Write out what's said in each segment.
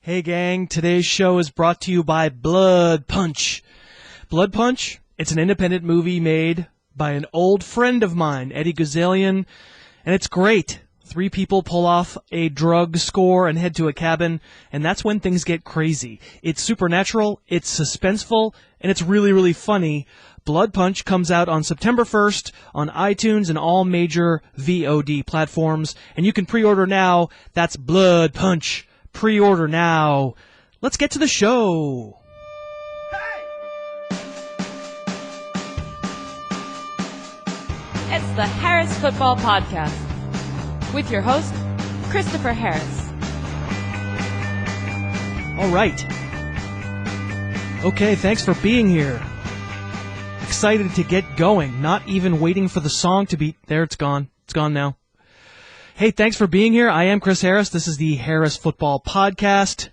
Hey gang, today's show is brought to you by Blood Punch. Blood Punch, it's an independent movie made by an old friend of mine, Eddie Gazalian, and it's great. 3 people pull off a drug score and head to a cabin, and that's when things get crazy. It's supernatural, it's suspenseful, and it's really, really funny. Blood Punch comes out on September 1st on iTunes and all major VOD platforms, and you can pre-order now. That's Blood Punch. Pre-order now. Let's get to the show. It's the Harris Football Podcast with your host, Christopher Harris. All right. Okay, thanks for being here. Excited to get going, not even waiting for the song to be... There, it's gone. It's gone now. Hey, thanks for being here. I am Chris Harris. This is the Harris Football Podcast.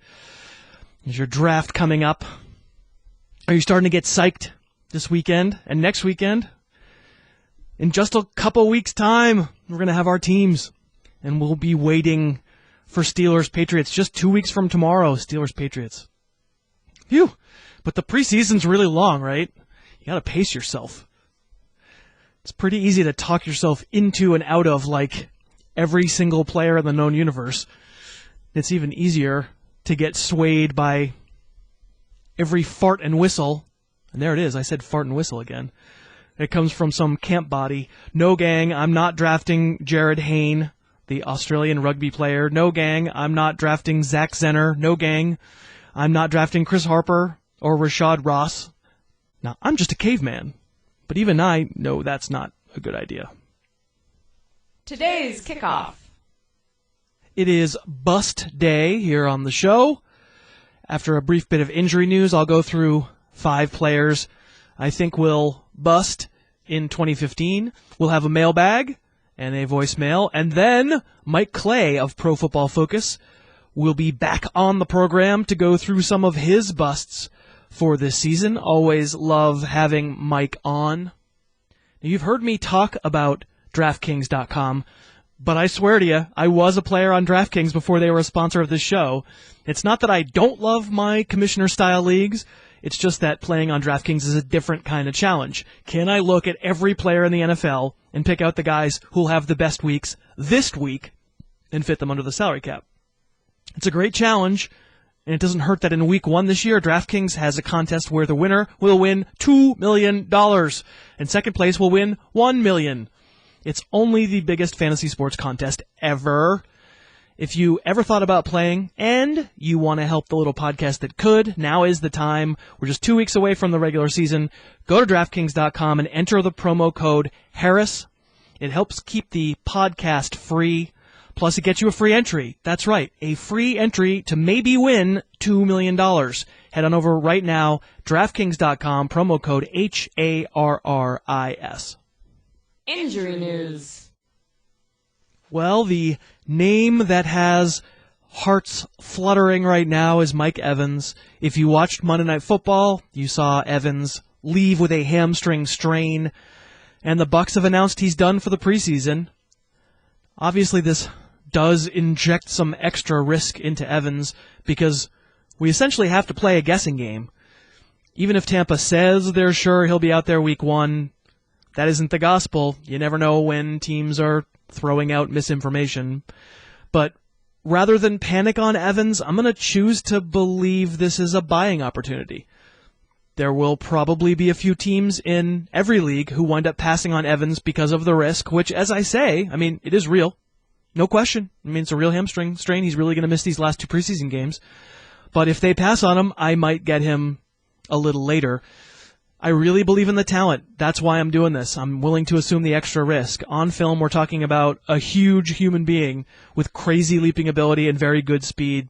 There's your draft coming up. Are you starting to get psyched this weekend and next weekend? In just a couple weeks' time, we're going to have our teams, and we'll be waiting for Steelers-Patriots just 2 weeks from tomorrow, Steelers-Patriots. Phew. But the preseason's really long, right? You got to pace yourself. It's pretty easy to talk yourself into and out of, like, every single player in the known universe. It's even easier to get swayed by every fart and whistle. And there it is. I said fart and whistle again. It comes from some camp body. No, gang, I'm not drafting Jared Hayne, the Australian rugby player. No, gang, I'm not drafting Zach Zenner. No, gang, I'm not drafting Chris Harper or Rashad Ross. Now, I'm just a caveman. But even I know that's not a good idea. Today's kickoff. It is Bust Day here on the show. After a brief bit of injury news, I'll go through 5 players I think will bust in 2015. We'll have a mailbag and a voicemail, and then Mike Clay of Pro Football Focus will be back on the program to go through some of his busts for this season. Always love having Mike on. Now, you've heard me talk about DraftKings.com, but I swear to you, I was a player on DraftKings before they were a sponsor of this show. It's not that I don't love my commissioner-style leagues. It's just that playing on DraftKings is a different kind of challenge. Can I look at every player in the NFL and pick out the guys who'll have the best weeks this week and fit them under the salary cap? It's a great challenge, and it doesn't hurt that in week 1 this year, DraftKings has a contest where the winner will win $2 million, and second place will win $1 million. It's only the biggest fantasy sports contest ever. If you ever thought about playing and you want to help the little podcast that could, now is the time. We're just 2 weeks away from the regular season. Go to DraftKings.com and enter the promo code Harris. It helps keep the podcast free. Plus, it gets you a free entry. That's right, a free entry to maybe win $2 million. Head on over right now, DraftKings.com, promo code HARRIS. Injury news. Well, the name that has hearts fluttering right now is Mike Evans. If you watched Monday Night Football, you saw Evans leave with a hamstring strain, and the Bucs have announced he's done for the preseason. Obviously, this does inject some extra risk into Evans because we essentially have to play a guessing game. Even if Tampa says they're sure he'll be out there week 1, that isn't the gospel. You never know when teams are throwing out misinformation. But rather than panic on Evans, I'm going to choose to believe this is a buying opportunity. There will probably be a few teams in every league who wind up passing on Evans because of the risk, which, as I say, I mean, it is real. No question. I mean, it's a real hamstring strain. He's really going to miss these last 2 preseason games. But if they pass on him, I might get him a little later. I really believe in the talent. That's why I'm doing this. I'm willing to assume the extra risk. On film, we're talking about a huge human being with crazy leaping ability and very good speed.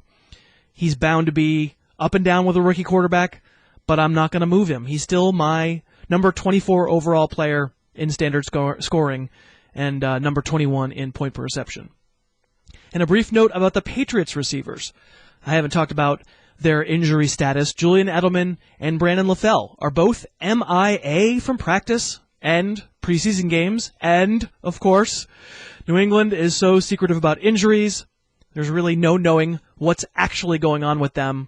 He's bound to be up and down with a rookie quarterback, but I'm not going to move him. He's still my number 24 overall player in standard scoring and number 21 in point per reception. And a brief note about the Patriots receivers. I haven't talked about their injury status. Julian Edelman and Brandon LaFell are both MIA from practice and preseason games. And, of course, New England is so secretive about injuries There's really no knowing what's actually going on with them.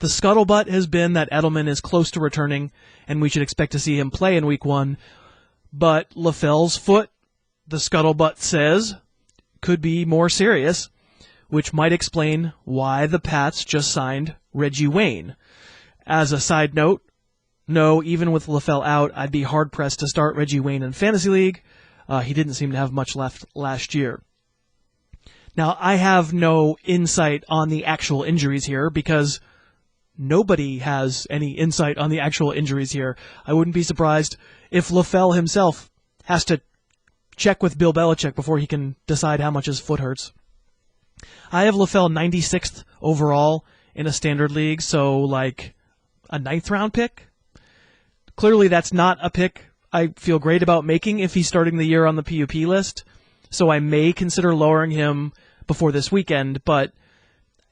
The scuttlebutt has been that Edelman is close to returning, and we should expect to see him play in Week 1. But LaFell's foot, the scuttlebutt says, could be more serious, which might explain why the Pats just signed Reggie Wayne. As a side note, no, even with LaFell out, I'd be hard-pressed to start Reggie Wayne in Fantasy League. He didn't seem to have much left last year. Now, I have no insight on the actual injuries here because nobody has any insight on the actual injuries here. I wouldn't be surprised if LaFell himself has to check with Bill Belichick before he can decide how much his foot hurts. I have LaFell 96th overall in a standard league, so like a 9th round pick. Clearly that's not a pick I feel great about making if he's starting the year on the PUP list, so I may consider lowering him before this weekend, but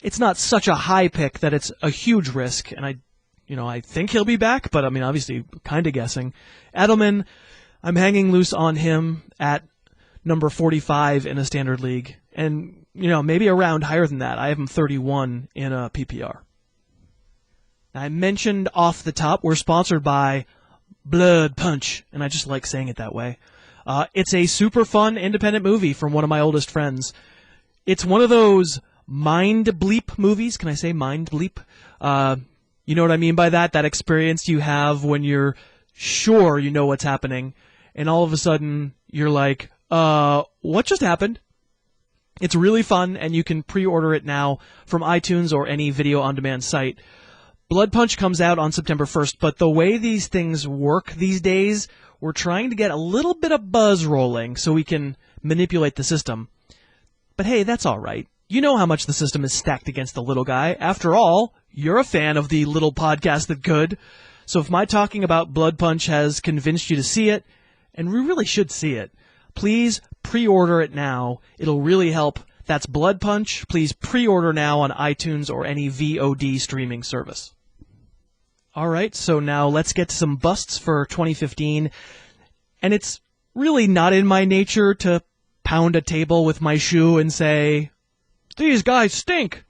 it's not such a high pick that it's a huge risk, and I think he'll be back, but obviously kind of guessing. Edelman, I'm hanging loose on him at number 45 in a standard league, and maybe a round higher than that. I have him 31 in a PPR. I mentioned off the top we're sponsored by Blood Punch, and I just like saying it that way. It's a super fun independent movie from one of my oldest friends. It's one of those mind bleep movies. Can I say mind bleep? You know what I mean by that? That experience you have when you're sure you know what's happening, and all of a sudden you're like, what just happened? It's really fun, and you can pre-order it now from iTunes or any video-on-demand site. Blood Punch comes out on September 1st, but the way these things work these days, we're trying to get a little bit of buzz rolling so we can manipulate the system. But hey, that's all right. You know how much the system is stacked against the little guy. After all, you're a fan of the little podcast that could. So if my talking about Blood Punch has convinced you to see it, and we really should see it, please pre-order it now. It'll really help. That's Blood Punch. Please pre-order now on iTunes or any VOD streaming service. All right, so now let's get to some busts for 2015. And it's really not in my nature to pound a table with my shoe and say, these guys stink.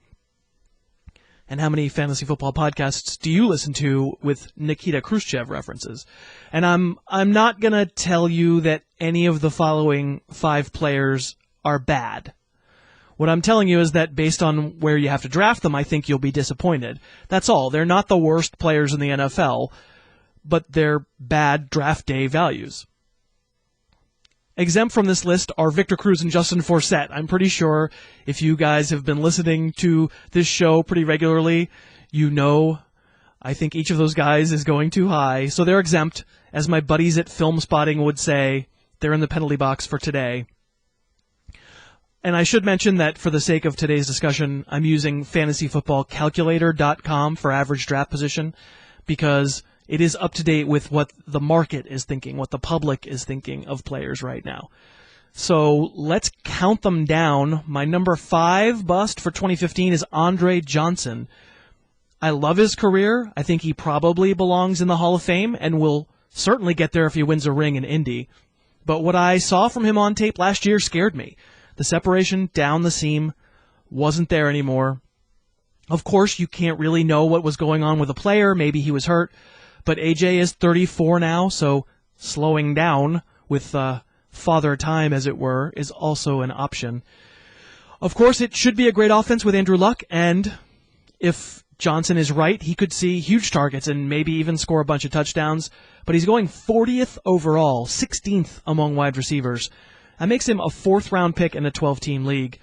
And how many fantasy football podcasts do you listen to with Nikita Khrushchev references? And I'm not going to tell you that any of the following 5 players are bad. What I'm telling you is that based on where you have to draft them, I think you'll be disappointed. That's all. They're not the worst players in the NFL, but they're bad draft day values. Exempt from this list are Victor Cruz and Justin Forsett. I'm pretty sure if you guys have been listening to this show pretty regularly, you know I think each of those guys is going too high, so they're exempt. As my buddies at Film Spotting would say, they're in the penalty box for today. And I should mention that for the sake of today's discussion, I'm using fantasyfootballcalculator.com for average draft position because it is up to date with what the market is thinking, what the public is thinking of players right now. So let's count them down. My number 5 bust for 2015 is Andre Johnson. I love his career. I think he probably belongs in the Hall of Fame and will certainly get there if he wins a ring in Indy. But what I saw from him on tape last year scared me. The separation down the seam wasn't there anymore. Of course, you can't really know what was going on with a player. Maybe he was hurt. But AJ is 34 now, so slowing down with father time, as it were, is also an option. Of course, it should be a great offense with Andrew Luck, and if Johnson is right, he could see huge targets and maybe even score a bunch of touchdowns. But he's going 40th overall, 16th among wide receivers. That makes him a 4th-round pick in a 12-team league.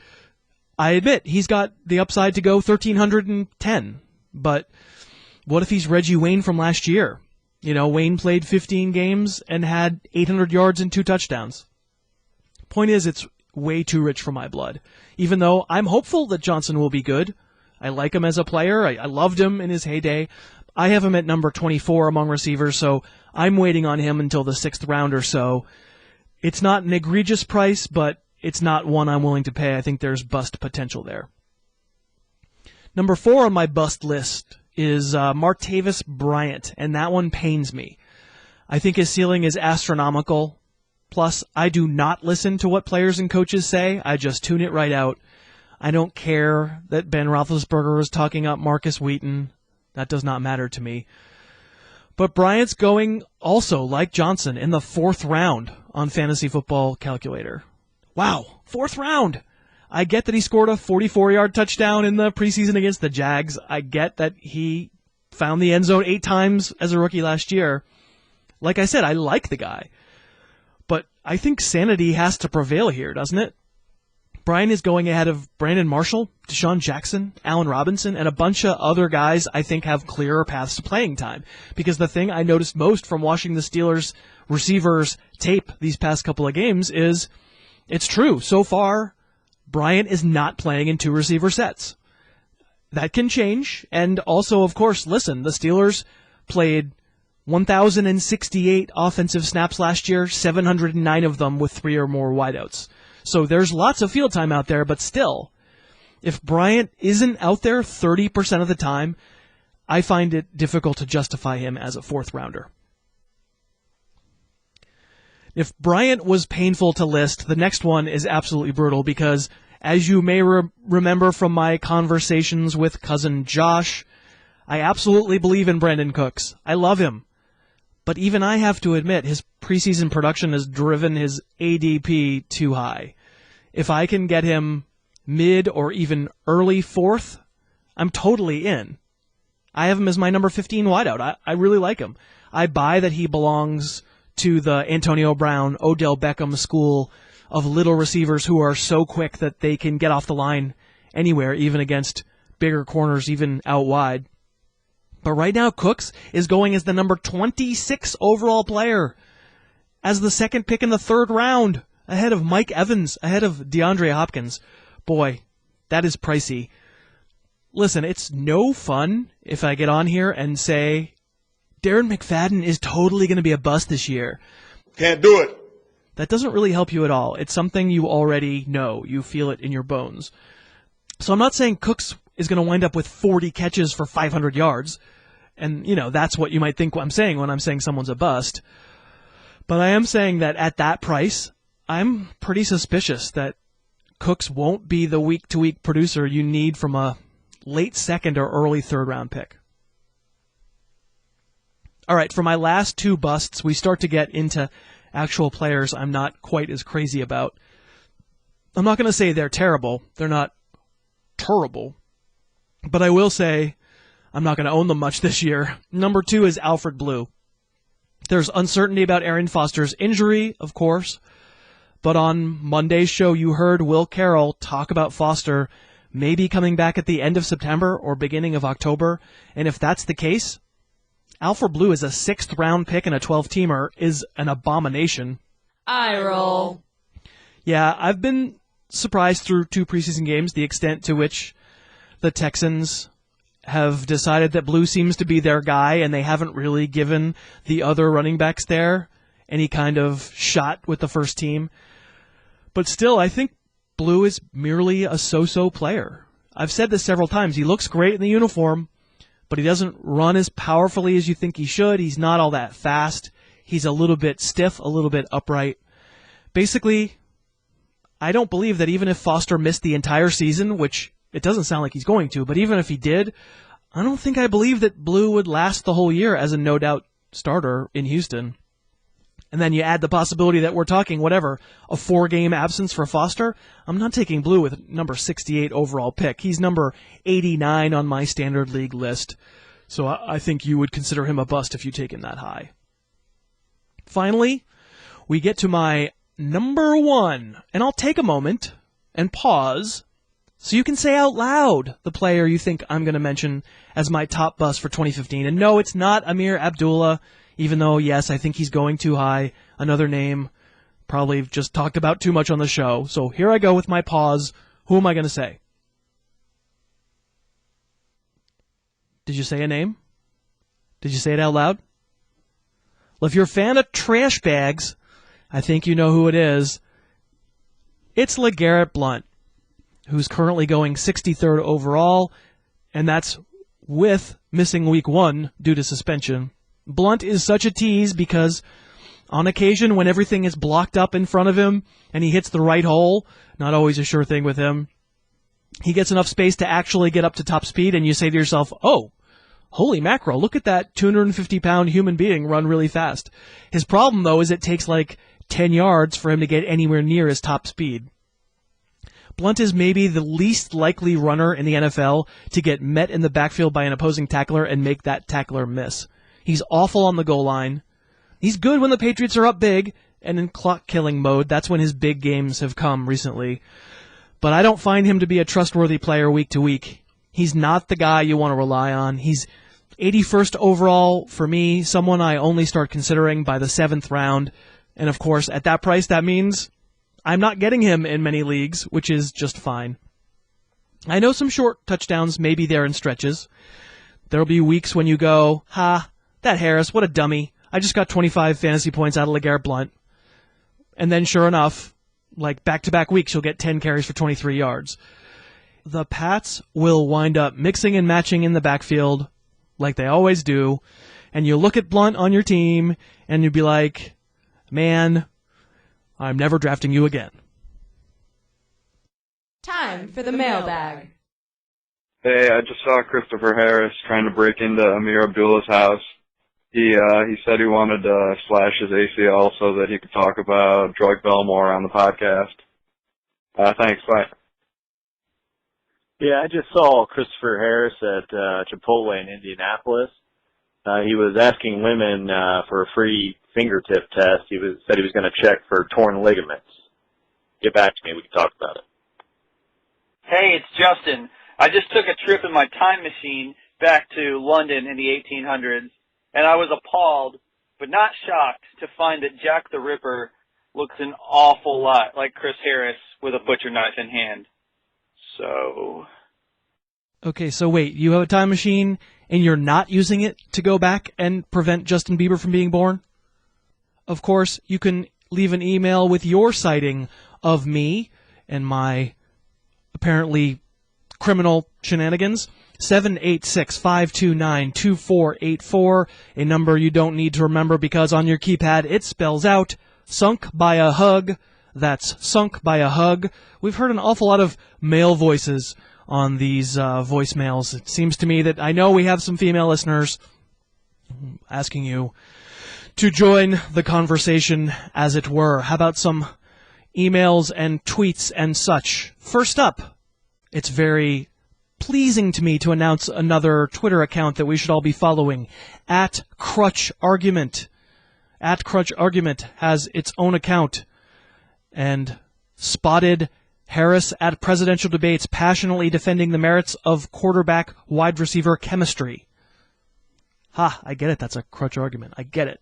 I admit, he's got the upside to go 1,310, but what if he's Reggie Wayne from last year? Wayne played 15 games and had 800 yards and 2 touchdowns. Point is, it's way too rich for my blood. Even though I'm hopeful that Johnson will be good. I like him as a player. I loved him in his heyday. I have him at number 24 among receivers, so I'm waiting on him until the 6th round or so. It's not an egregious price, but it's not one I'm willing to pay. I think there's bust potential there. Number 4 on my bust list is Martavis Bryant, and that one pains me. I think his ceiling is astronomical. Plus, I do not listen to what players and coaches say. I just tune it right out. I don't care that Ben Roethlisberger is talking up Marcus Wheaton. That does not matter to me. But Bryant's going also, like Johnson, in the 4th round on Fantasy Football Calculator. Wow, 4th round! I get that he scored a 44-yard touchdown in the preseason against the Jags. I get that he found the end zone 8 times as a rookie last year. Like I said, I like the guy. But I think sanity has to prevail here, doesn't it? Bryant is going ahead of Brandon Marshall, Deshaun Jackson, Allen Robinson, and a bunch of other guys I think have clearer paths to playing time. Because the thing I noticed most from watching the Steelers receivers tape these past couple of games is, it's true, so far, Bryant is not playing in 2 receiver sets. That can change, and also, of course, listen, the Steelers played 1,068 offensive snaps last year, 709 of them with 3 or more wideouts. So there's lots of field time out there, but still, if Bryant isn't out there 30% of the time, I find it difficult to justify him as a 4th rounder. If Bryant was painful to list, the next one is absolutely brutal because, as you may remember from my conversations with cousin Josh, I absolutely believe in Brandon Cooks. I love him. But even I have to admit, his preseason production has driven his ADP too high. If I can get him mid or even early 4th, I'm totally in. I have him as my number 15 wideout. I really like him. I buy that he belongs to the Antonio Brown, Odell Beckham school of little receivers who are so quick that they can get off the line anywhere, even against bigger corners, even out wide. But right now, Cooks is going as the number 26 overall player, as the 2nd pick in the 3rd round, ahead of Mike Evans, ahead of DeAndre Hopkins. Boy, that is pricey. Listen, it's no fun if I get on here and say, Darren McFadden is totally going to be a bust this year. Can't do it. That doesn't really help you at all. It's something you already know. You feel it in your bones. So I'm not saying Cooks is going to wind up with 40 catches for 500 yards. And, that's what you might think I'm saying when I'm saying someone's a bust. But I am saying that at that price, I'm pretty suspicious that Cooks won't be the week-to-week producer you need from a late 2nd or early 3rd round pick. All right, for my last 2 busts, we start to get into actual players I'm not quite as crazy about. I'm not going to say they're terrible. They're not terrible. But I will say I'm not going to own them much this year. Number 2 is Alfred Blue. There's uncertainty about Arian Foster's injury, of course. But on Monday's show, you heard Will Carroll talk about Foster maybe coming back at the end of September or beginning of October. And if that's the case, Alfred Blue is a 6th round pick and a 12-teamer is an abomination. I roll. Yeah, I've been surprised through 2 preseason games the extent to which the Texans have decided that Blue seems to be their guy, and they haven't really given the other running backs there any kind of shot with the first team. But still, I think Blue is merely a so-so player. I've said this several times. He looks great in the uniform, but he doesn't run as powerfully as you think he should. He's not all that fast. He's a little bit stiff, a little bit upright. Basically, I don't believe that even if Foster missed the entire season, which it doesn't sound like he's going to, but even if he did, I don't think I believe that Blue would last the whole year as a no-doubt starter in Houston. And then you add the possibility that we're talking, a 4-game absence for Foster. I'm not taking Blue with number 68 overall pick. He's number 89 on my standard league list. So I think you would consider him a bust if you take him that high. Finally, we get to my number 1. And I'll take a moment and pause so you can say out loud the player you think I'm going to mention as my top bust for 2015. And no, it's not Amir Abdullah. Even though, yes, I think he's going too high. Another name, probably just talked about too much on the show. So here I go with my pause. Who am I going to say? Did you say a name? Did you say it out loud? Well, if you're a fan of trash bags, I think you know who it is. It's LeGarrette Blount, who's currently going 63rd overall, and that's with missing week 1 due to suspension. Blount is such a tease because on occasion when everything is blocked up in front of him and he hits the right hole, not always a sure thing with him, he gets enough space to actually get up to top speed, and you say to yourself, oh, holy mackerel, look at that 250-pound human being run really fast. His problem, though, is it takes like 10 yards for him to get anywhere near his top speed. Blount is maybe the least likely runner in the NFL to get met in the backfield by an opposing tackler and make that tackler miss. He's awful on the goal line. He's good when the Patriots are up big, and in clock-killing mode, that's when his big games have come recently. But I don't find him to be a trustworthy player week to week. He's not the guy you want to rely on. He's 81st overall for me, someone I only start considering by the 7th round. And of course, at that price, that means I'm not getting him in many leagues, which is just fine. I know some short touchdowns may be there in stretches. There'll be weeks when you go, that Harris, what a dummy. I just got 25 fantasy points out of LeGarrette Blount. And then sure enough, like back-to-back weeks, you'll get 10 carries for 23 yards. The Pats will wind up mixing and matching in the backfield like they always do. And you look at Blount on your team, and you'll be like, man, I'm never drafting you again. Time for the mailbag. Hey, I just saw Christopher Harris trying to break into Amir Abdullah's house. He said he wanted to slash his ACL so that he could talk about Drake Belmore on the podcast. Thanks, bye. Yeah, I just saw Christopher Harris at Chipotle in Indianapolis. He was asking women for a free fingertip test. Said he was going to check for torn ligaments. Get back to me. We can talk about it. Hey, it's Justin. I just took a trip in my time machine back to London in the 1800s, and I was appalled, but not shocked, to find that Jack the Ripper looks an awful lot like Chris Harris with a butcher knife in hand. So... Okay, so wait, you have a time machine, and you're not using it to go back and prevent Justin Bieber from being born? Of course, you can leave an email with your sighting of me and my apparently criminal shenanigans. 786-529-2484, a number you don't need to remember because on your keypad it spells out Sunk by a Hug. That's Sunk by a Hug. We've heard an awful lot of male voices on these voicemails. It seems to me that I know we have some female listeners asking you to join the conversation, as it were. How about some emails and tweets and such? First up, it's very pleasing to me to announce another Twitter account that we should all be following, @CrutchArgument. @CrutchArgument has its own account and spotted Harris at presidential debates passionately defending the merits of quarterback-wide receiver chemistry. I get it. That's a crutch argument. I get it.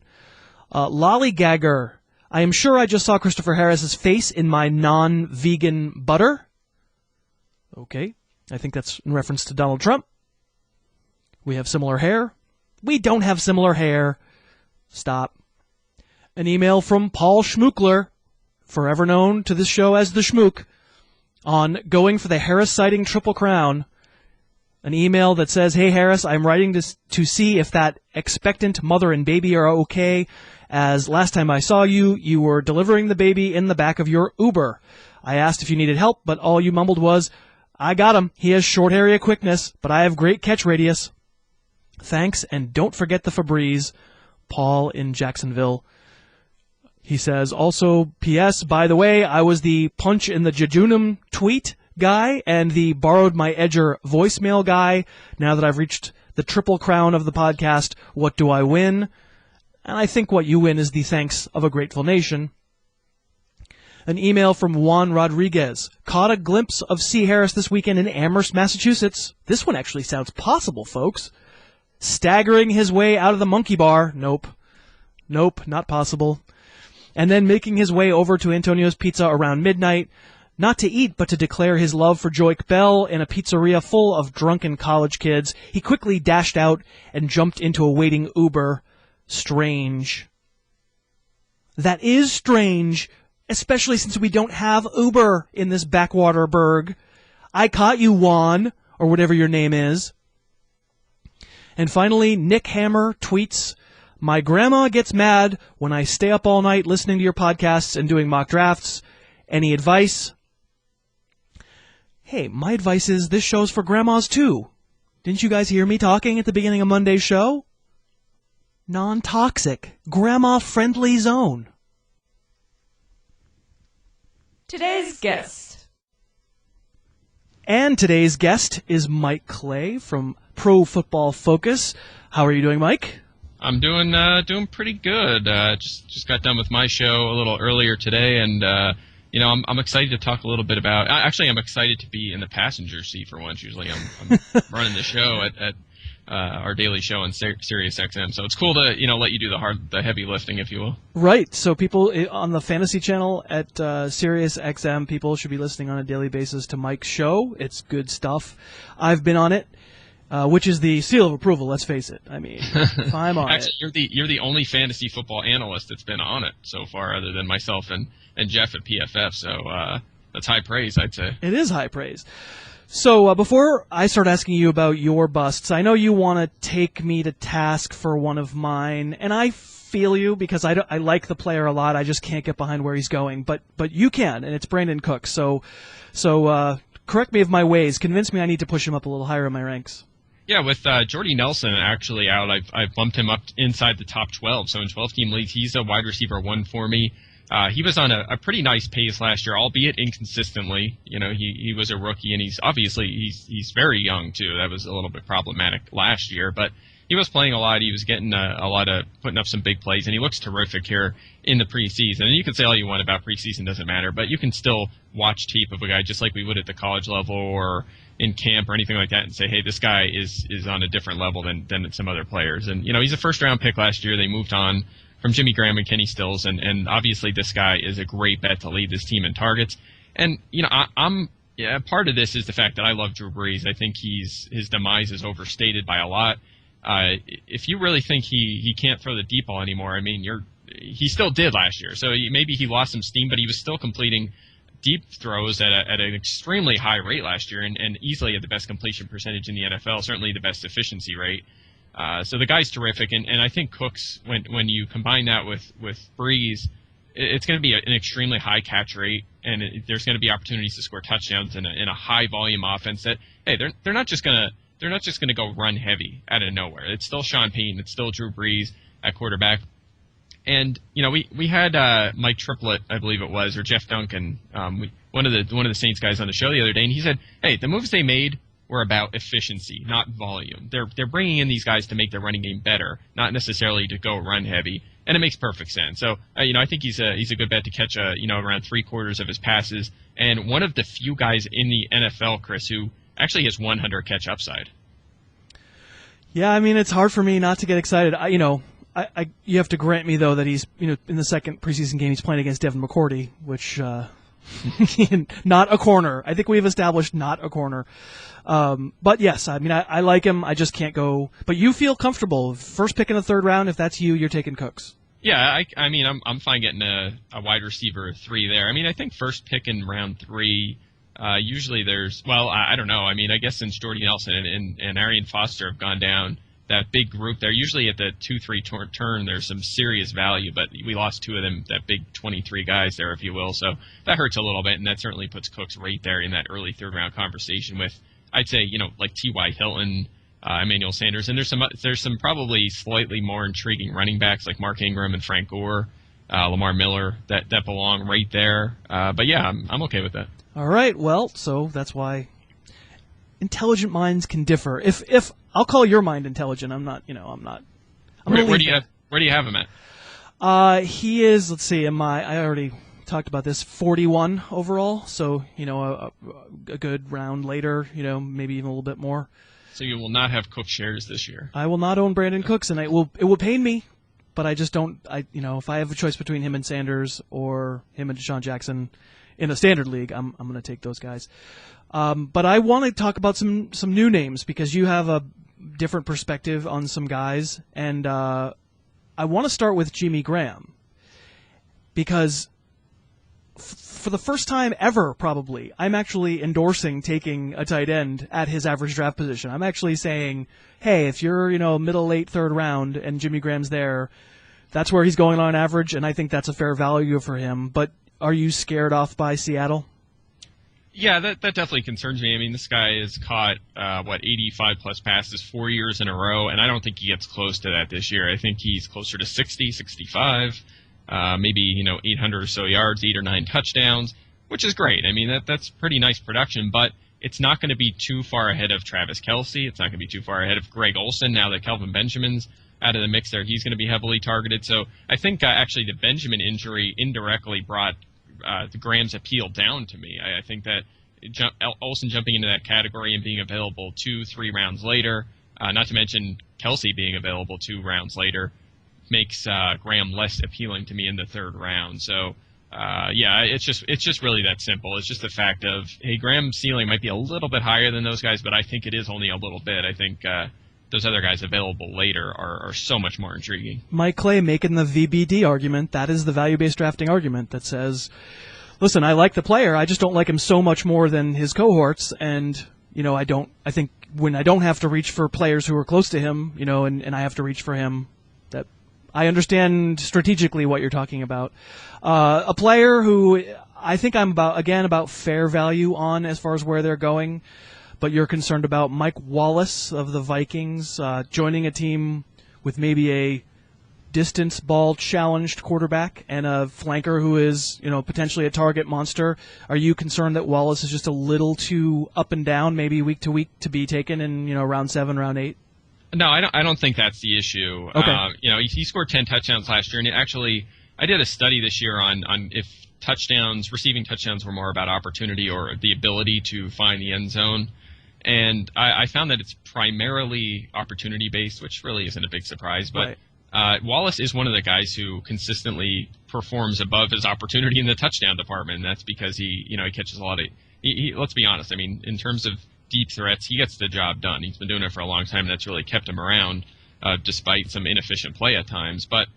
Lollygagger. I am sure I just saw Christopher Harris's face in my non-vegan butter. Okay. I think that's in reference to Donald Trump. We have similar hair. We don't have similar hair. Stop. An email from Paul Schmookler, forever known to this show as the Schmook, on going for the Harris sighting Triple Crown. An email that says, hey Harris, I'm writing to see if that expectant mother and baby are okay, as last time I saw you, you were delivering the baby in the back of your Uber. I asked if you needed help, but all you mumbled was, I got him. He has short area quickness, but I have great catch radius. Thanks, and don't forget the Febreze. Paul in Jacksonville. He says, also, P.S., by the way, I was the punch in the jejunum tweet guy and the borrowed my edger voicemail guy. Now that I've reached the triple crown of the podcast, what do I win? And I think what you win is the thanks of a grateful nation. An email from Juan Rodriguez. Caught a glimpse of C. Harris this weekend in Amherst, Massachusetts. This one actually sounds possible, folks. Staggering his way out of the monkey bar. Nope, not possible. And then making his way over to Antonio's Pizza around midnight, not to eat, but to declare his love for Joik Bell in a pizzeria full of drunken college kids. He quickly dashed out and jumped into a waiting Uber. Strange. That is strange, especially since we don't have Uber in this backwater burg. I caught you, Juan, or whatever your name is. And finally, Nick Hammer tweets, my grandma gets mad when I stay up all night listening to your podcasts and doing mock drafts. Any advice? Hey, my advice is this show's for grandmas too. Didn't you guys hear me talking at the beginning of Monday's show? Non-toxic, grandma-friendly zone. Today's guest. And today's guest is Mike Clay from Pro Football Focus. How are you doing, Mike? I'm doing pretty good. Just got done with my show a little earlier today, and I'm excited to talk a little bit about. Actually, I'm excited to be in the passenger seat for once. Usually, I'm running the show at our daily show on Sirius XM, so it's cool to let you do the heavy lifting, if you will. Right. So people on the Fantasy Channel at Sirius XM, people should be listening on a daily basis to Mike's show. It's good stuff. I've been on it. Which is the seal of approval, let's face it. I mean, if I'm on Actually, you're the only fantasy football analyst that's been on it so far, other than myself and Jeff at PFF, so that's high praise, I'd say. It is high praise. So before I start asking you about your busts, I know you want to take me to task for one of mine, and I feel you because I like the player a lot. I just can't get behind where he's going, but you can, and it's Brandon Cooks. So correct me of my ways. Convince me I need to push him up a little higher in my ranks. Yeah, with Jordy Nelson actually out, I've bumped him up inside the top 12. So in 12-team leagues, he's a wide receiver 1 for me. He was on a pretty nice pace last year, albeit inconsistently. He was a rookie, and he's very young too. That was a little bit problematic last year, but he was playing a lot. He was getting a lot of putting up some big plays, and he looks terrific here in the preseason. And you can say all you want about preseason, doesn't matter, but you can still watch tape of a guy just like we would at the college level or in camp or anything like that and say, hey, this guy is on a different level than some other players. And, he's a first-round pick last year. They moved on from Jimmy Graham and Kenny Stills, and obviously this guy is a great bet to lead this team in targets. And, part of this is the fact that I love Drew Brees. I think his demise is overstated by a lot. If you really think he can't throw the deep ball anymore, I mean, he still did last year. So maybe he lost some steam, but he was still completing deep throws at an extremely high rate last year, and easily had the best completion percentage in the NFL, certainly the best efficiency rate. So the guy's terrific, and I think Cooks, when you combine that with Breeze, it's going to be an extremely high catch rate, and there's going to be opportunities to score touchdowns in a high volume offense that, hey, they're not just going to go run heavy out of nowhere. It's still Sean Payton, it's still Drew Brees at quarterback. And we had Mike Triplett, I believe it was, or Jeff Duncan, one of the Saints guys on the show the other day, and he said, "Hey, the moves they made were about efficiency, not volume. They're bringing in these guys to make their running game better, not necessarily to go run heavy." And it makes perfect sense. So I think he's a good bet to catch around 3/4 of his passes, and one of the few guys in the NFL, Chris, who actually has 100 catch upside. Yeah, I mean, it's hard for me not to get excited. You have to grant me, though, that he's, in the second preseason game, he's playing against Devin McCourty, which, not a corner. I think we've established not a corner. But yes, I mean, I like him. I just can't go. But you feel comfortable. First pick in the third round, if that's you're taking Cooks. Yeah, I mean, I'm fine getting a wide receiver 3 there. I mean, I think first pick in round 3, usually I don't know. I mean, I guess since Jordy Nelson and Arian Foster have gone down, that big group there, usually at the 2-3 turn, there's some serious value, but we lost 2 of them, that big 23 guys there, if you will, so that hurts a little bit, and that certainly puts Cooks right there in that early third-round conversation with, I'd say, like T.Y. Hilton, Emmanuel Sanders, and there's some probably slightly more intriguing running backs like Mark Ingram and Frank Gore, Lamar Miller, that belong right there, but yeah, I'm okay with that. All right, well, so that's why intelligent minds can differ. If I'll call your mind intelligent, I'm not. Where do you have him at? He is. Let's see. I already talked about this. 41 overall. So a good round later. Maybe even a little bit more. So you will not have Cook shares this year. I will not own Brandon Cooks, and it will pain me, but I just don't. If I have a choice between him and Sanders or him and Deshaun Jackson in a standard league, I'm going to take those guys. But I want to talk about some new names because you have a different perspective on some guys, and I want to start with Jimmy Graham because for the first time ever, probably, I'm actually endorsing taking a tight end at his average draft position. I'm actually saying, hey, if you're middle, late third round and Jimmy Graham's there, that's where he's going on average, and I think that's a fair value for him. But are you scared off by Seattle? Yeah, that definitely concerns me. I mean, this guy has caught, 85-plus passes 4 years in a row, and I don't think he gets close to that this year. I think he's closer to 60, 65, maybe, 800 or so yards, 8 or 9 touchdowns, which is great. I mean, that's pretty nice production, but it's not going to be too far ahead of Travis Kelce. It's not going to be too far ahead of Greg Olsen now that Kelvin Benjamin's out of the mix there. He's going to be heavily targeted. So I think actually the Benjamin injury indirectly brought the Graham's appeal down to me. I think that Olsen jumping into that category and being available 2-3 rounds later, not to mention Kelce being available 2 rounds later, makes Graham less appealing to me in the 3rd round. So it's just really that simple. It's just the fact of, hey, Graham's ceiling might be a little bit higher than those guys, but I think it is only a little bit. I think those other guys available later are so much more intriguing. Mike Clay making the VBD argument. That is the value-based drafting argument that says, listen, I like the player, I just don't like him so much more than his cohorts, and I think when I don't have to reach for players who are close to him, and I have to reach for him, that I understand strategically what you're talking about. A player who I think I'm about fair value on as far as where they're going, but you're concerned about Mike Wallace of the Vikings joining a team with maybe a distance ball challenged quarterback and a flanker who is, potentially a target monster. Are you concerned that Wallace is just a little too up and down, maybe week to week, to be taken in, round 7, round 8? No, I don't think that's the issue. Okay. He scored 10 touchdowns last year, and actually, I did a study this year on if receiving touchdowns were more about opportunity or the ability to find the end zone. And I found that it's primarily opportunity-based, which really isn't a big surprise. But right. Wallace is one of the guys who consistently performs above his opportunity in the touchdown department. And that's because he catches a lot of let's be honest. I mean, in terms of deep threats, he gets the job done. He's been doing it for a long time, and that's really kept him around despite some inefficient play at times. But,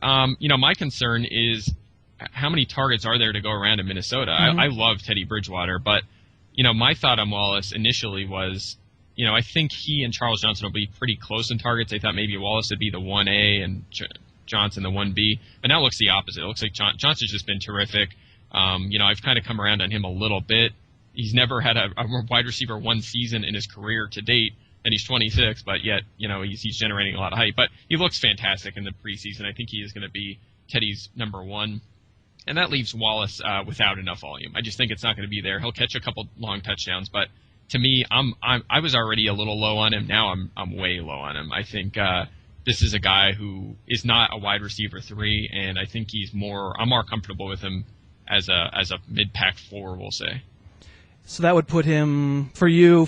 my concern is how many targets are there to go around in Minnesota? Mm-hmm. I love Teddy Bridgewater, but my thought on Wallace initially was, I think he and Charles Johnson will be pretty close in targets. I thought maybe Wallace would be the 1A and Johnson the 1B, but now it looks the opposite. It looks like Johnson's just been terrific. I've kind of come around on him a little bit. He's never had a wide receiver 1 season in his career to date, and he's 26, but yet, he's generating a lot of hype. But he looks fantastic in the preseason. I think he is going to be Teddy's number 1. And that leaves Wallace without enough volume. I just think it's not going to be there. He'll catch a couple long touchdowns, but to me, I was already a little low on him. Now I'm way low on him. I think this is a guy who is not a wide receiver 3, and I think I'm more comfortable with him as a mid-pack 4, we'll say. So that would put him, for you,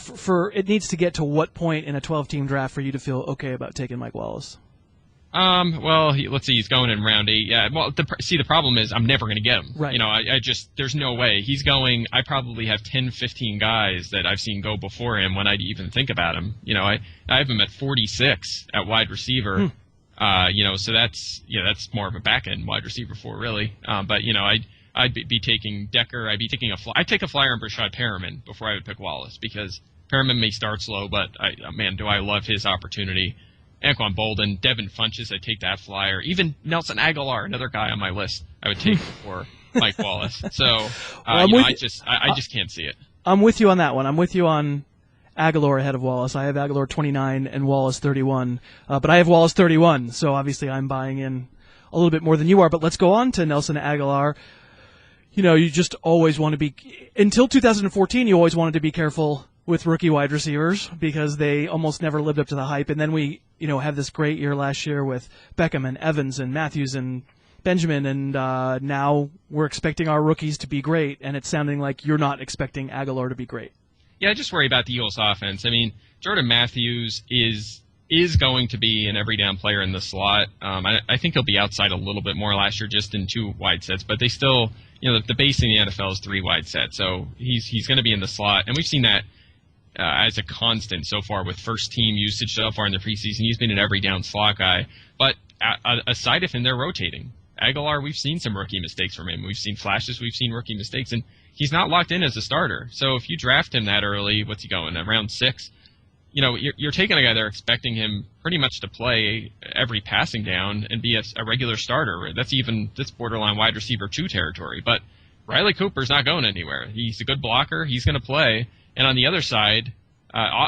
it needs to get to what point in a 12-team draft for you to feel okay about taking Mike Wallace? Let's see, he's going in round 8. Yeah, well, the problem is I'm never going to get him. Right. There's no way. He's going, I probably have 10, 15 guys that I've seen go before him when I even think about him. I have him at 46 at wide receiver. So that's more of a back-end wide receiver 4, really. But, I'd be taking Decker. I'd take a flyer on Brashad Perriman before I would pick Wallace, because Perriman may start slow, but do I love his opportunity. Anquan Bolden, Devin Funchess, I'd take that flyer. Even Nelson Aguilar, another guy on my list, I would take before Mike Wallace. So, I just can't see it. I'm with you on that one. I'm with you on Aguilar ahead of Wallace. I have Aguilar 29 and Wallace 31. But I have Wallace 31, so obviously I'm buying in a little bit more than you are. But let's go on to Nelson Aguilar. You just always want to be, until 2014, you always wanted to be careful with rookie wide receivers because they almost never lived up to the hype. And then we, have this great year last year with Beckham and Evans and Matthews and Benjamin. And now we're expecting our rookies to be great. And it's sounding like you're not expecting Aguilar to be great. Yeah, I just worry about the Eagles offense. I mean, Jordan Matthews is going to be an every down player in the slot. I think he'll be outside a little bit more last year just in 2 wide sets, but they still, the base in the NFL is 3 wide sets. So he's going to be in the slot. And we've seen that as a constant so far with first team usage so far in the preseason. He's been an every down slot guy. But aside of him, they're rotating. Aguilar, we've seen some rookie mistakes from him. We've seen flashes. We've seen rookie mistakes. And he's not locked in as a starter. So if you draft him that early, what's he going, around 6? You're taking a guy there expecting him pretty much to play every passing down and be a regular starter. That's borderline wide receiver 2 territory. But Riley Cooper's not going anywhere. He's a good blocker. He's going to play. And on the other side,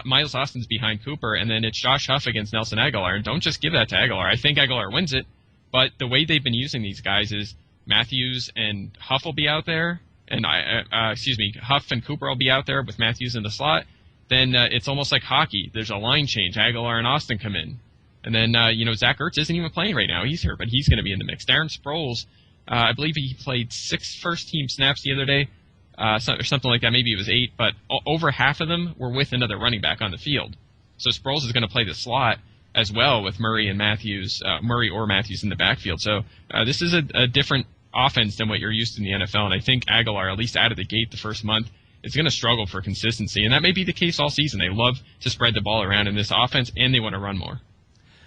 Miles Austin's behind Cooper, and then it's Josh Huff against Nelson Aguilar. And don't just give that to Aguilar. I think Aguilar wins it, but the way they've been using these guys is Matthews and Huff will be out there, and Huff and Cooper will be out there with Matthews in the slot. Then it's almost like hockey. There's a line change. Aguilar and Austin come in. And then, Zach Ertz isn't even playing right now. He's here, but he's going to be in the mix. Darren Sproles, I believe he played 6 first-team snaps the other day, or something like that. Maybe it was 8, but over half of them were with another running back on the field. So Sproles is going to play the slot as well with Murray or Matthews in the backfield. So this is a different offense than what you're used to in the NFL, and I think Aguilar, at least out of the gate the first month, is going to struggle for consistency, and that may be the case all season. They love to spread the ball around in this offense, and they want to run more.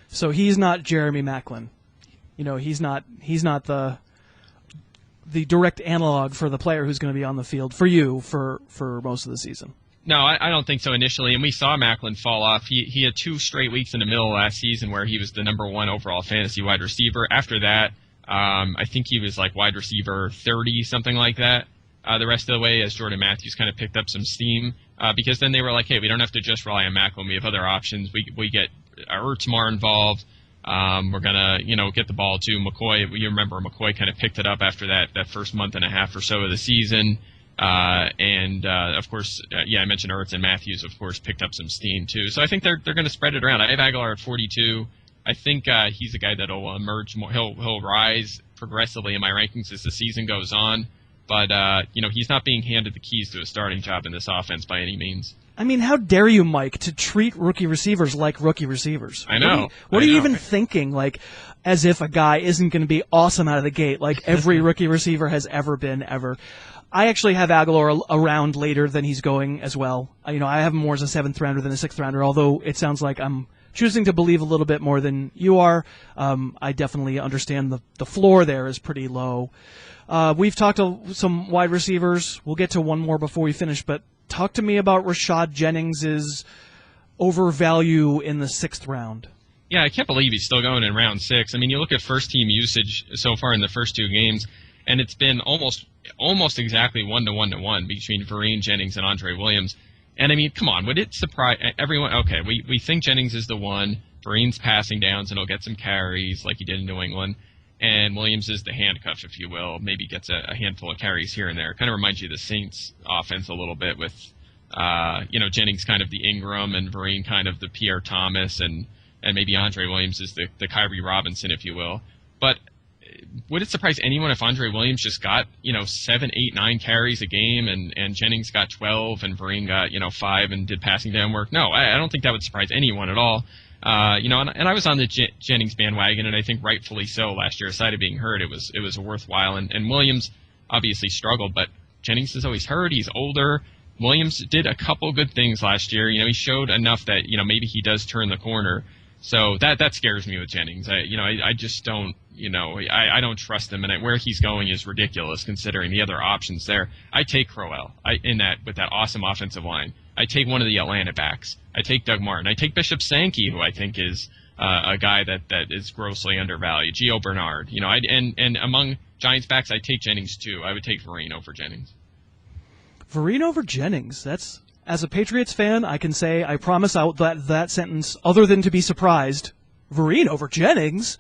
So he's not Jeremy Maclin. He's not the direct analog for the player who's going to be on the field for you for most of the season. No, I don't think so initially, and we saw Maclin fall off. He had 2 straight weeks in the middle of last season where he was the number 1 overall fantasy wide receiver. After that, I think he was like wide receiver 30, something like that. The rest of the way, as Jordan Matthews kind of picked up some steam, because then they were like, hey, we don't have to just rely on Maclin. We have other options. We get Ertz more involved. We're going to, get the ball to McCoy. You remember McCoy kind of picked it up after that first month and a half or so of the season. Of course, I mentioned Ertz, and Matthews, of course, picked up some steam too. So I think they're going to spread it around. I have Aguilar at 42. I think he's a guy that'll emerge more. He'll rise progressively in my rankings as the season goes on. But, he's not being handed the keys to a starting job in this offense by any means. I mean, how dare you, Mike, to treat rookie receivers like rookie receivers? I know. What are you even thinking? Like, as if a guy isn't going to be awesome out of the gate, like every rookie receiver has ever been, ever. I actually have Aguilar around later than he's going as well. I have him more as a 7th rounder than a 6th rounder, although it sounds like I'm choosing to believe a little bit more than you are. I definitely understand the floor there is pretty low. We've talked to some wide receivers. We'll get to one more before we finish, but talk to me about Rashad Jennings' overvalue in the 6th round. Yeah, I can't believe he's still going in round 6. I mean, you look at first-team usage so far in the first 2 games, and it's been almost exactly 1-to-1 between Vereen, Jennings, and Andre Williams. And, I mean, come on, would it surprise everyone? Okay, we think Jennings is the one. Vereen's passing downs, and he'll get some carries like he did in New England. And Williams is the handcuff, if you will, maybe gets a handful of carries here and there. Kind of reminds you of the Saints offense a little bit with, Jennings kind of the Ingram and Vereen kind of the Pierre Thomas, and maybe Andre Williams is the Kyrie Robinson, if you will. But would it surprise anyone if Andre Williams just got, 7, 8, 9 carries a game and Jennings got 12 and Vereen got, 5 and did passing down work? No, I don't think that would surprise anyone at all. And I was on the Jennings bandwagon, and I think rightfully so last year. Aside of being hurt, it was worthwhile. And Williams obviously struggled, but Jennings is always hurt. He's older. Williams did a couple good things last year. He showed enough that maybe he does turn the corner. So that scares me with Jennings. I just don't. I don't trust him, and where he's going is ridiculous considering the other options there. I take Crowell with that awesome offensive line. I take one of the Atlanta backs. I take Doug Martin. I take Bishop Sankey, who I think is a guy that is grossly undervalued. Gio Bernard. And among Giants backs, I take Jennings too. I would take Vereen over Jennings. Vereen over Jennings. That's, as a Patriots fan, I can say I promise out that sentence, other than to be surprised, Vereen over Jennings.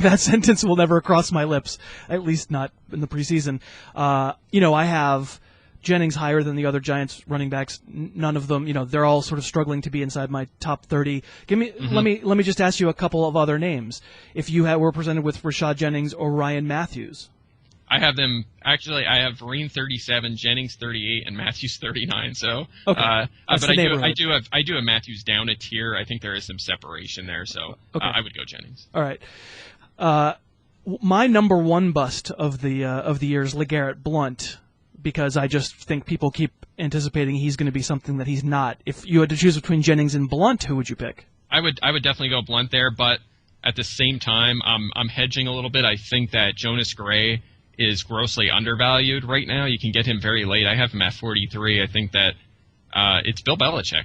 That sentence will never cross my lips, at least not in the preseason. I have Jennings higher than the other Giants running backs. None of them, they're all sort of struggling to be inside my top 30. Let me just ask you a couple of other names. If you were presented with Rashad Jennings or Ryan Matthews. I have them, actually, I have Vereen 37, Jennings 38, and Matthews 39. So, okay. But I do have Matthews down a tier. I think there is some separation there. So okay. I would go Jennings. All right. My number 1 bust of the year is LeGarrette Blount, because I just think people keep anticipating he's going to be something that he's not. If you had to choose between Jennings and Blount, who would you pick? I would definitely go Blount there, but at the same time, I'm hedging a little bit. I think that Jonas Gray is grossly undervalued right now. You can get him very late. I have him at 43. I think that it's Bill Belichick.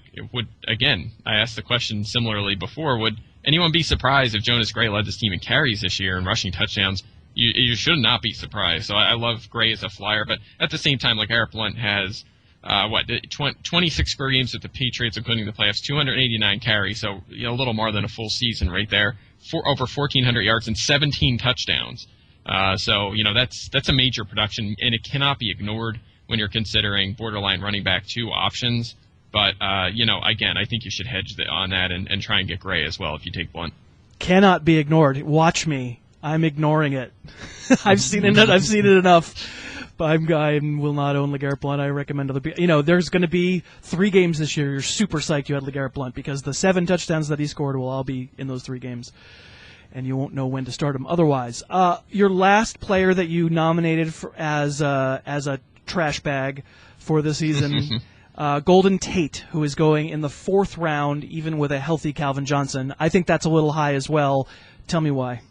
I asked the question similarly before, would anyone be surprised if Jonas Gray led this team in carries this year and rushing touchdowns? you should not be surprised. So I love Gray as a flyer, but at the same time, like Garrett Blount has 26 career games with the Patriots, including the playoffs, 289 carries, so a little more than a full season right there. Over 1,400 yards and 17 touchdowns. So that's a major production, and it cannot be ignored when you're considering borderline running back 2 options. But again, I think you should hedge on that and try and get Gray as well if you take Blount. Cannot be ignored. Watch me. I'm ignoring it. I've seen it enough. I will not own LeGarrette Blount. I recommend other people. There's going to be 3 games this year. You're super psyched you had LeGarrette Blount because the 7 touchdowns that he scored will all be in those 3 games, and you won't know when to start him otherwise. Your last player that you nominated as a trash bag for the season, Golden Tate, who is going in the 4th round, even with a healthy Calvin Johnson. I think that's a little high as well. Tell me why.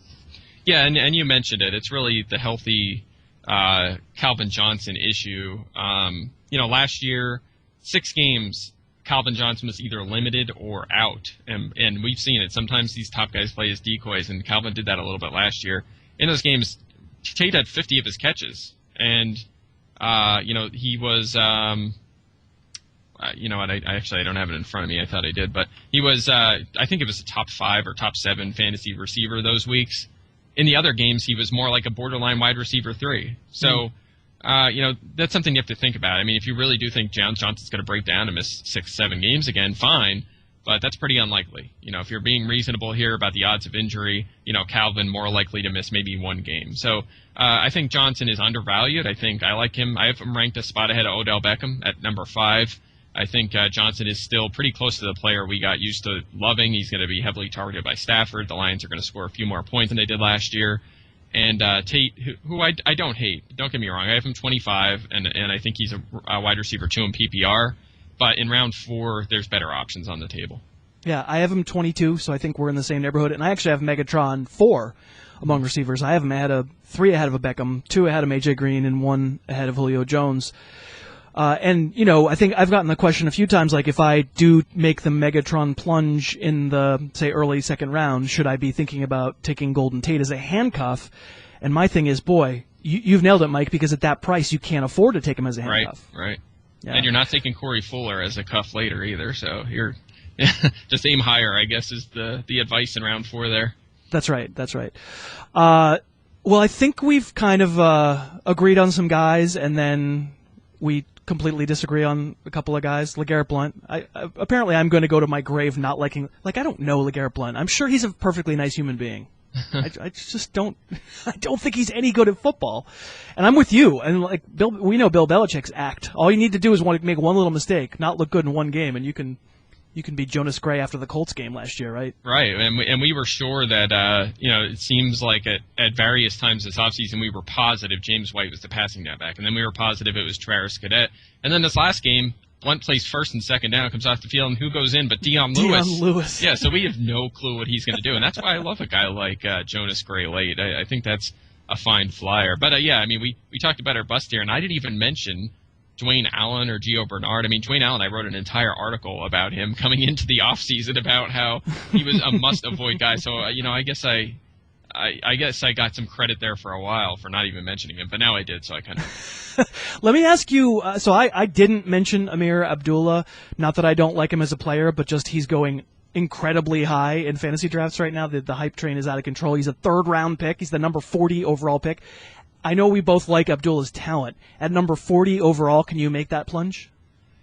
Yeah, and you mentioned it. It's really the healthy Calvin Johnson issue. Last year, 6 games, Calvin Johnson was either limited or out, and we've seen it. Sometimes these top guys play as decoys, and Calvin did that a little bit last year. In those games, Tate had 50 of his catches, and he was. I don't have it in front of me. I thought I did, but he was. I think it was a top 5 or top 7 fantasy receiver those weeks. In the other games, he was more like a borderline wide receiver 3. So, that's something you have to think about. I mean, if you really do think Johnson's going to break down and miss 6-7 games again, fine. But that's pretty unlikely. If you're being reasonable here about the odds of injury, Calvin more likely to miss maybe 1 game. So I think Johnson is undervalued. I like him. I have him ranked a spot ahead of Odell Beckham at number 5. I think Johnson is still pretty close to the player we got used to loving. He's going to be heavily targeted by Stafford. The Lions are going to score a few more points than they did last year. And Tate, who I don't hate. Don't get me wrong. I have him 25, and I think he's a wide receiver 2 in PPR. But in round 4, there's better options on the table. Yeah, I have him 22, so I think we're in the same neighborhood. And I actually have Megatron 4 among receivers. I have him 3 ahead of a Beckham, 2 ahead of AJ Green, and 1 ahead of Julio Jones. I think I've gotten the question a few times, like if I do make the Megatron plunge in the, say, early 2nd round, should I be thinking about taking Golden Tate as a handcuff? And my thing is, boy, you've nailed it, Mike, because at that price you can't afford to take him as a handcuff. Right. Yeah. And you're not taking Corey Fuller as a cuff later either, so you're just aim higher, I guess, is the advice in round 4 there. That's right. Well, I think we've kind of agreed on some guys, and then we completely disagree on a couple of guys. LeGarrette Blount. Apparently I'm going to go to my grave not liking. Like, I don't know LeGarrette Blount. I'm sure he's a perfectly nice human being. I just don't. I don't think he's any good at football. And I'm with you. And like we know Bill Belichick's act. All you need to do is make one little mistake, not look good in 1 game, and you can be Jonas Gray after the Colts game last year, right? Right, and we were sure that it seems like at various times this offseason we were positive James White was the passing down back, and then we were positive it was Travis Cadet, and then this last game Blount plays 1st and 2nd down, comes off the field, and who goes in but Deion Lewis? Yeah, so we have no clue what he's going to do, and that's why I love a guy like Jonas Gray late. I think that's a fine flyer. But we talked about our bust here, and I didn't even mention Dwayne Allen or Gio Bernard. I mean, Dwayne Allen, I wrote an entire article about him coming into the offseason about how he was a must-avoid guy. So, I guess I got some credit there for a while for not even mentioning him, but now I did, so I kind of... Let me ask you, so I didn't mention Amir Abdullah, not that I don't like him as a player, but just he's going incredibly high in fantasy drafts right now. The hype train is out of control. He's a 3rd-round pick. He's the number 40 overall pick. I know we both like Abdullah's talent. At number 40 overall, can you make that plunge?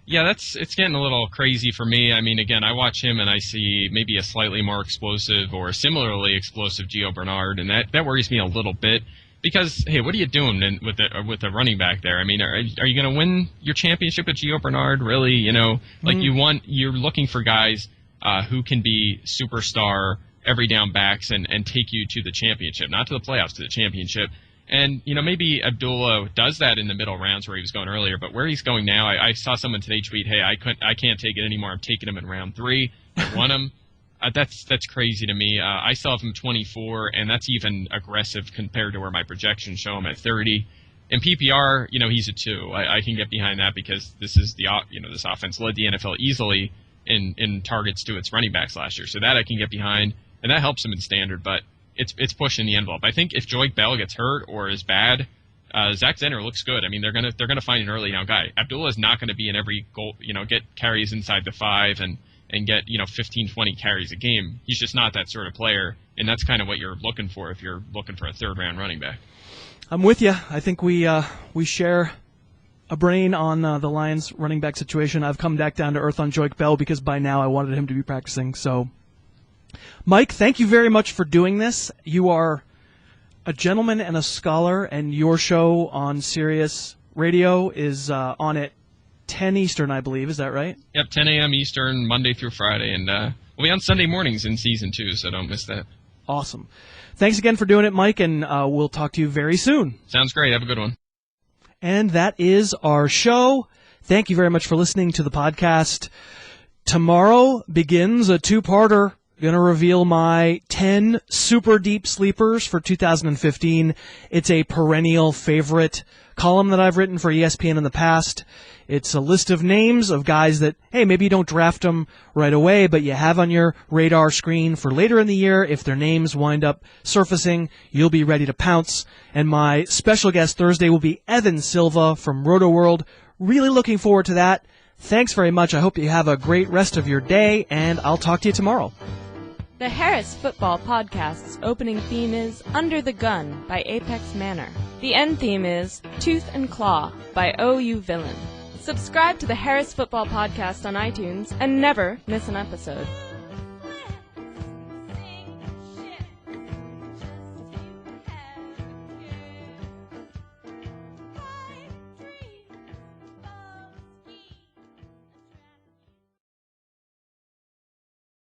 Yeah, it's getting a little crazy for me. I mean, again, I watch him and I see maybe a slightly more explosive or similarly explosive Gio Bernard, and that worries me a little bit because, hey, what are you doing with the running back there? I mean, are you going to win your championship with Gio Bernard? Really, you're looking for guys who can be superstar every down backs and take you to the championship, not to the playoffs, to the championship. And, maybe Abdullah does that in the middle rounds where he was going earlier, but where he's going now, I saw someone today tweet, hey, I can't take it anymore. I'm taking him in round 3. I want him. That's crazy to me. I still have him 24, and that's even aggressive compared to where my projections show him at 30. In PPR, he's a 2. I can get behind that because this is this offense led the NFL easily in targets to its running backs last year. So that I can get behind, and that helps him in standard, but it's pushing the envelope. I think if Joik Bell gets hurt or is bad, Zach Zenner looks good. I mean, they're gonna find an early down guy. Abdullah is not going to be in every goal, get carries inside the 5 and get 15, 20 carries a game. He's just not that sort of player, and that's kind of what you're looking for if you're looking for a third-round running back. I'm with you. I think we share a brain on the Lions running back situation. I've come back down to earth on Joik Bell because by now I wanted him to be practicing. So, Mike, thank you very much for doing this. You are a gentleman and a scholar, and your show on Sirius Radio is on at 10 Eastern, I believe. Is that right? Yep, 10 a.m. Eastern, Monday through Friday, and we'll be on Sunday mornings in season 2, so don't miss that. Awesome. Thanks again for doing it, Mike, and we'll talk to you very soon. Sounds great. Have a good one. And that is our show. Thank you very much for listening to the podcast. Tomorrow begins a 2-parter. Going to reveal my 10 super deep sleepers for 2015. It's a perennial favorite column that I've written for ESPN in the past. It's a list of names of guys that, hey, maybe you don't draft them right away, but you have on your radar screen for later in the year. If their names wind up surfacing, you'll be ready to pounce. And my special guest Thursday will be Evan Silva from RotoWorld. Really looking forward to that. Thanks very much. I hope you have a great rest of your day, and I'll talk to you tomorrow. The Harris Football Podcast's opening theme is Under the Gun by Apex Manor. The end theme is Tooth and Claw by OU Villain. Subscribe to the Harris Football Podcast on iTunes and never miss an episode.